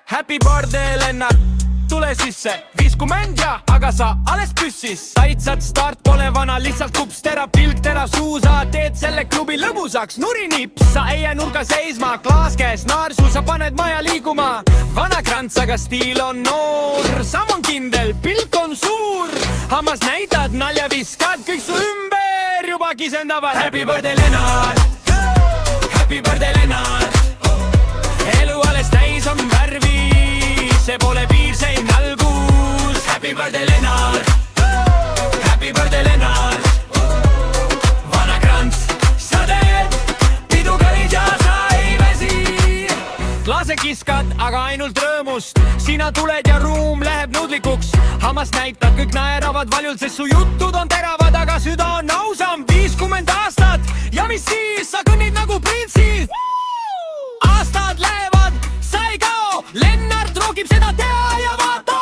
Happy birthday, Lennart, tule sisse, 50 ja, aga sa alles püssis. Taitsad start pole vana, lihtsalt kups terav pilk, terav suu, sa teed selle klubi lõbusaks. Nurinips, sa ei jää nurga seisma, klaas käes naarsu, sa paned maja liiguma. Vana krants, aga stiil on noor, samm on kindel, pilk on suur. Hammas näitad, nalja viskad, kõik su ümber juba kisendavad. Happy birthday, Lennart, happy birthday, Lennart. Elu alles täis on värvi, see pole piir, see on algus. Happy birthday, Lennart, happy birthday, Lennart. Vana krants, sa teed pidu käid ja sa ei väsi. Klaase kiskad, aga ainult rõõmust, sina tuled ja ruum läheb nudlikuks. Hammas näitad, kõik naeravad valjult, sest su jutud on teravad, aga süda on ausam. 50 aastat ja mis siis, sa kõnnid nagu printsid. Aastad lähevad, sa ei kao, Lennart rookib seda, tea ja vaata.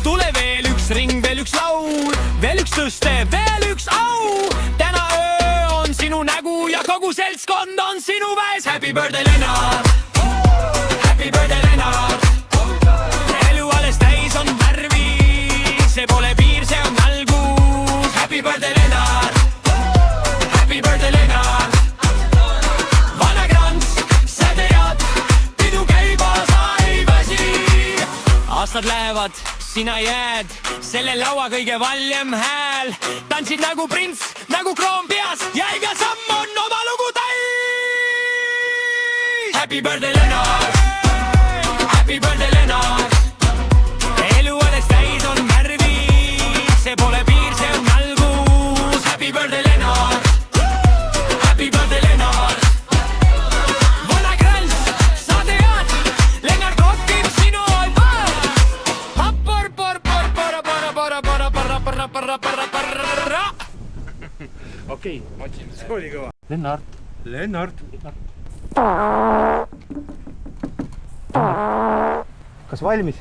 Tule veel üks ring, veel üks laul, veel üks tõste, veel üks au. Täna öö on sinu nägu ja kogu seltskond on sinu väes. Happy birthday, Lennart, happy birthday, Lennart. Elu alles täis on värvi, see pole piir, see on algus. Happy birthday, Lennart, happy birthday, Lennart. Aastad lähevad, sina jääd selle laua kõige valjem hääl. Tantsid nagu prints, nagu kroon peas ja iga samm on oma lugu täis. Happy birthday, Lennart, happy birthday, Lennart. Elu alles täis on värvi, see pole piir, see on algus. Happy birthday, Lennart, happy birthday, Lennart. Vana krants, sa tead, Lennart rookib sinu Okei, ma otsin, see oli kõva. Lennart. Kas valmis?